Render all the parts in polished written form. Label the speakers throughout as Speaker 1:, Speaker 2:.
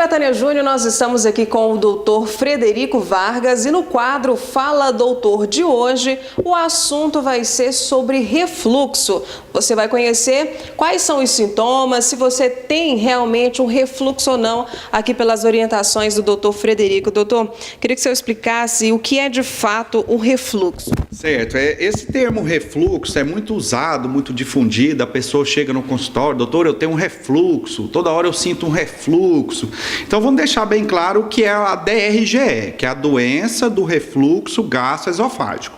Speaker 1: na Tânia Júnior, nós estamos aqui com o doutor Frederico Vargas e no quadro Fala Doutor de hoje, o assunto vai ser sobre refluxo. Você vai conhecer quais são os sintomas, se você tem realmente um refluxo ou não, aqui pelas orientações do doutor Frederico. Doutor, queria que o senhor explicasse o que é de fato o refluxo.
Speaker 2: Certo, esse termo refluxo é muito usado, muito difundido, a pessoa chega no consultório, doutor, eu tenho um refluxo, toda hora eu sinto um refluxo. Então vamos deixar bem claro o que é a DRGE, que é a doença do refluxo gastroesofágico.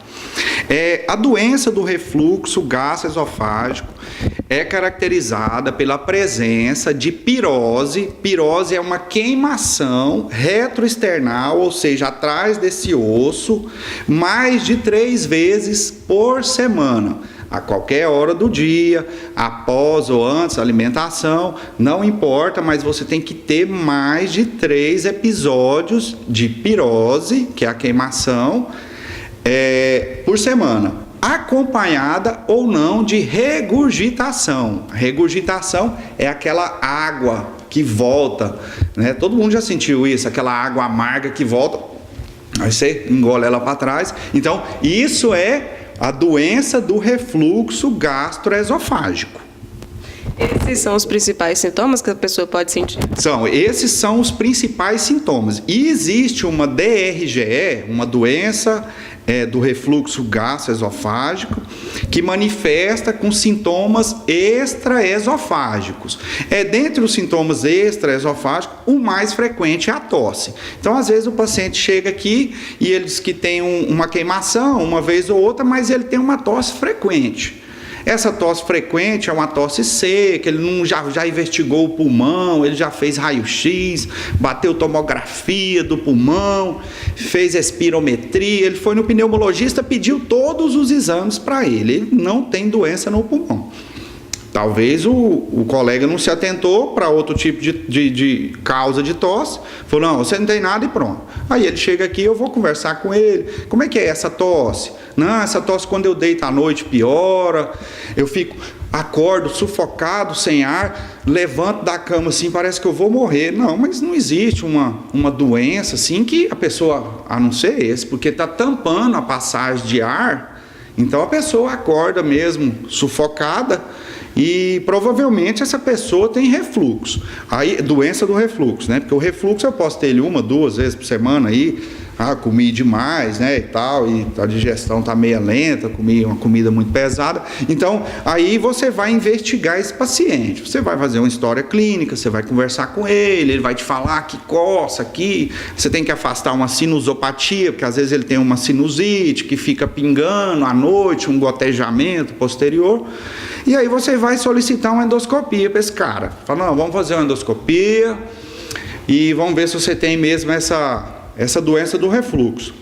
Speaker 2: A doença do refluxo gastroesofágico é caracterizada pela presença de pirose. Pirose é uma queimação retroesternal, ou seja, atrás desse osso, mais de 3 vezes por semana. A qualquer hora do dia, após ou antes da alimentação, não importa, mas você tem que ter mais de 3 episódios de pirose, que é a queimação, por semana, acompanhada ou não de regurgitação. Regurgitação é aquela água que volta, né? Todo mundo já sentiu isso, aquela água amarga que volta, aí você engole ela para trás. Então, isso é a doença do refluxo gastroesofágico.
Speaker 1: Esses são os principais sintomas que a pessoa pode sentir?
Speaker 2: Esses são os principais sintomas. E existe uma DRGE, uma doença do refluxo gastroesofágico, que manifesta com sintomas extraesofágicos. Dentre os sintomas extraesofágicos, o mais frequente é a tosse. Então, às vezes, o paciente chega aqui e ele diz que tem uma queimação uma vez ou outra, mas ele tem uma tosse frequente. Essa tosse frequente é uma tosse seca, ele já investigou o pulmão, ele já fez raio-x, bateu tomografia do pulmão, fez espirometria, ele foi no pneumologista, pediu todos os exames para ele não tem doença no pulmão. Talvez o colega não se atentou para outro tipo de causa de tosse, falou, não, você não tem nada e pronto. Aí ele chega aqui, eu vou conversar com ele, como é que é essa tosse? Não, essa tosse quando eu deito à noite piora, acordo sufocado, sem ar, levanto da cama assim, parece que eu vou morrer. Não, mas não existe uma doença assim que a pessoa, a não ser esse, porque está tampando a passagem de ar, então a pessoa acorda mesmo sufocada, e provavelmente essa pessoa tem refluxo. Aí, doença do refluxo, né? Porque o refluxo eu posso ter ele 1, 2 vezes por semana aí, comi demais, né, e tal, e a digestão tá meio lenta, comi uma comida muito pesada. Então, aí você vai investigar esse paciente. Você vai fazer uma história clínica, você vai conversar com ele vai te falar que coça aqui, você tem que afastar uma sinusopatia, porque às vezes ele tem uma sinusite que fica pingando à noite, um gotejamento posterior. E aí você vai solicitar uma endoscopia para esse cara. Fala, não, vamos fazer uma endoscopia e vamos ver se você tem mesmo essa doença do refluxo.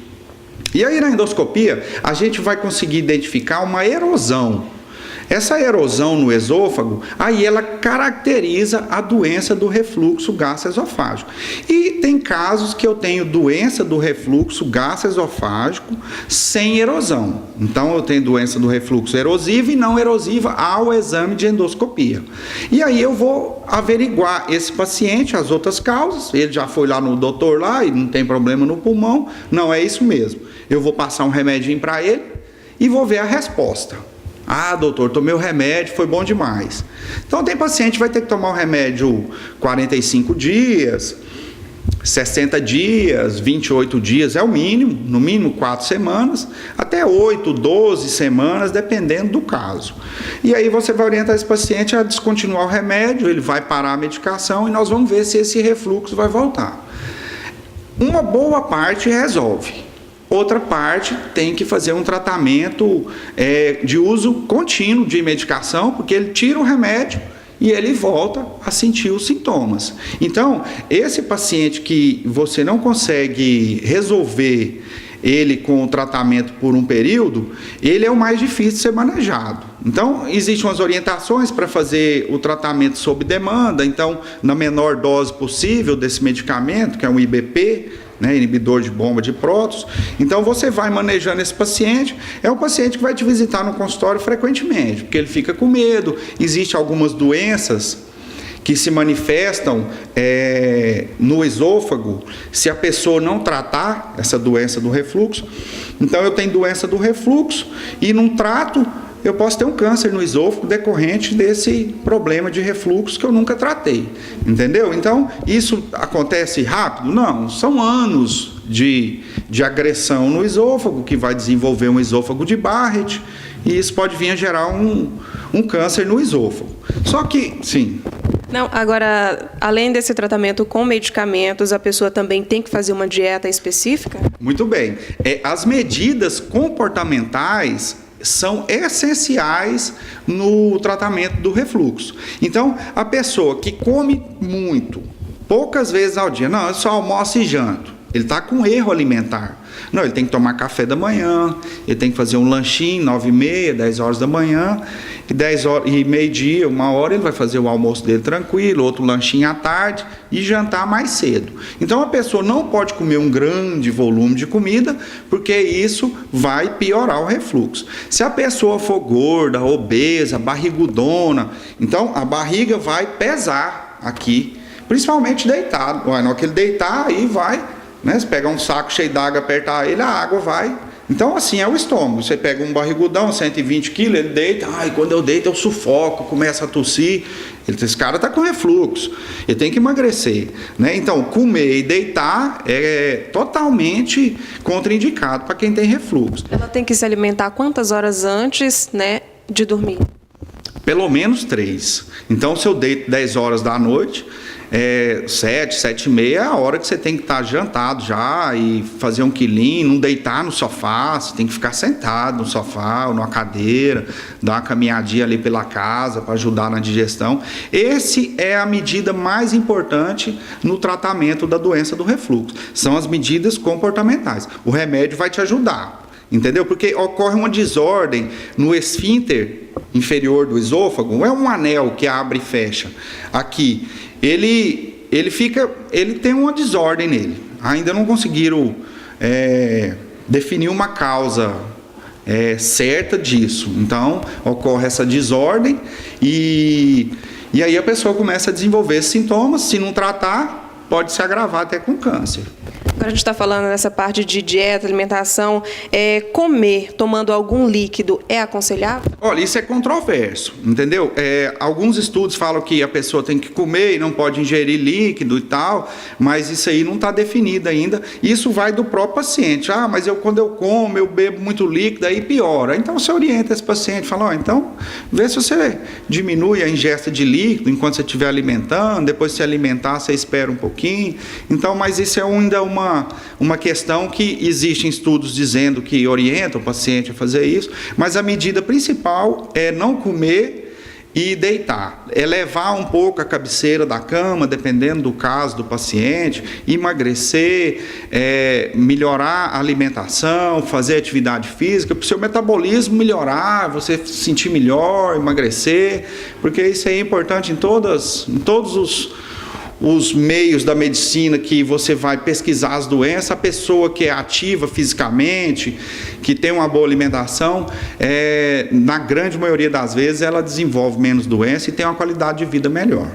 Speaker 2: E aí na endoscopia a gente vai conseguir identificar uma erosão. Essa erosão no esôfago, aí ela caracteriza a doença do refluxo gastroesofágico. E tem casos que eu tenho doença do refluxo gastroesofágico sem erosão. Então eu tenho doença do refluxo erosiva e não erosiva ao exame de endoscopia. E aí eu vou averiguar esse paciente, as outras causas, ele já foi lá no doutor lá e não tem problema no pulmão, não é isso mesmo. Eu vou passar um remedinho para ele e vou ver a resposta. Doutor, tomei o remédio, foi bom demais. Então tem paciente que vai ter que tomar o remédio 45 dias, 60 dias, 28 dias é o mínimo, no mínimo 4 semanas, até 8, 12 semanas, dependendo do caso. E aí você vai orientar esse paciente a descontinuar o remédio, ele vai parar a medicação e nós vamos ver se esse refluxo vai voltar. Uma boa parte resolve. Outra parte tem que fazer um tratamento de uso contínuo de medicação, porque ele tira o remédio e ele volta a sentir os sintomas. Então, esse paciente que você não consegue resolver ele com o tratamento por um período, ele é o mais difícil de ser manejado. Então, existem umas orientações para fazer o tratamento sob demanda, então, na menor dose possível desse medicamento, que é um IBP, né, inibidor de bomba de prótons. Então você vai manejando esse paciente, é um paciente que vai te visitar no consultório frequentemente, porque ele fica com medo. Existem algumas doenças que se manifestam no esôfago, se a pessoa não tratar essa doença do refluxo. Então eu tenho doença do refluxo e não trato, eu posso ter um câncer no esôfago decorrente desse problema de refluxo que eu nunca tratei, entendeu? Então, isso acontece rápido? Não, são anos de agressão no esôfago, que vai desenvolver um esôfago de Barrett, e isso pode vir a gerar um câncer no esôfago. Só que, sim...
Speaker 1: Não, agora, além desse tratamento com medicamentos, a pessoa também tem que fazer uma dieta específica?
Speaker 2: Muito bem. As medidas comportamentais são essenciais no tratamento do refluxo. Então, a pessoa que come muito, poucas vezes ao dia, não, eu só almoço e janto, ele está com erro alimentar. Não, ele tem que tomar café da manhã, ele tem que fazer um lanchinho, 9h30, 10 horas da manhã, e 10 horas, e meio-dia, 1h, ele vai fazer o almoço dele tranquilo, outro lanchinho à tarde e jantar mais cedo. Então a pessoa não pode comer um grande volume de comida, porque isso vai piorar o refluxo. Se a pessoa for gorda, obesa, barrigudona, então a barriga vai pesar aqui, principalmente deitado. Na hora que ele deitar, aí vai, né? Se pegar um saco cheio d'água, apertar ele, a água vai. Então, assim, é o estômago. Você pega um barrigudão, 120 quilos, ele deita, quando eu deito eu sufoco, começa a tossir. Esse cara está com refluxo, ele tem que emagrecer, né? Então, comer e deitar é totalmente contraindicado para quem tem refluxo.
Speaker 1: Ela tem que se alimentar quantas horas antes, né, de dormir?
Speaker 2: Pelo menos 3. Então, se eu deito 10 horas da noite... 7, 7h30 é a hora que você tem que estar jantado já e fazer um quilinho, não deitar no sofá, você tem que ficar sentado no sofá ou numa cadeira, dar uma caminhadinha ali pela casa para ajudar na digestão. Esse é a medida mais importante no tratamento da doença do refluxo, são as medidas comportamentais. O remédio vai te ajudar, entendeu? Porque ocorre uma desordem no esfíncter inferior do esôfago, é um anel que abre e fecha aqui. Ele tem uma desordem nele. Ainda não conseguiram definir uma causa certa disso. Então, ocorre essa desordem e aí a pessoa começa a desenvolver esses sintomas. Se não tratar, pode se agravar até com câncer.
Speaker 1: Agora a gente está falando nessa parte de dieta, alimentação, comer tomando algum líquido é aconselhável?
Speaker 2: Olha, isso é controverso, entendeu? Alguns estudos falam que a pessoa tem que comer e não pode ingerir líquido e tal, mas isso aí não está definido ainda. Isso vai do próprio paciente. Mas quando eu como, eu bebo muito líquido, aí piora. Então você orienta esse paciente, fala, então vê se você diminui a ingesta de líquido enquanto você estiver alimentando, depois se alimentar, você espera um pouquinho. Então, mas isso é ainda uma questão que existem estudos dizendo que orientam o paciente a fazer isso, mas a medida principal é não comer e deitar, elevar um pouco a cabeceira da cama, dependendo do caso do paciente, emagrecer, melhorar a alimentação, fazer atividade física, para o seu metabolismo melhorar, você se sentir melhor, emagrecer, porque isso é importante em todos os meios da medicina que você vai pesquisar as doenças. A pessoa que é ativa fisicamente, que tem uma boa alimentação, na grande maioria das vezes ela desenvolve menos doença e tem uma qualidade de vida melhor.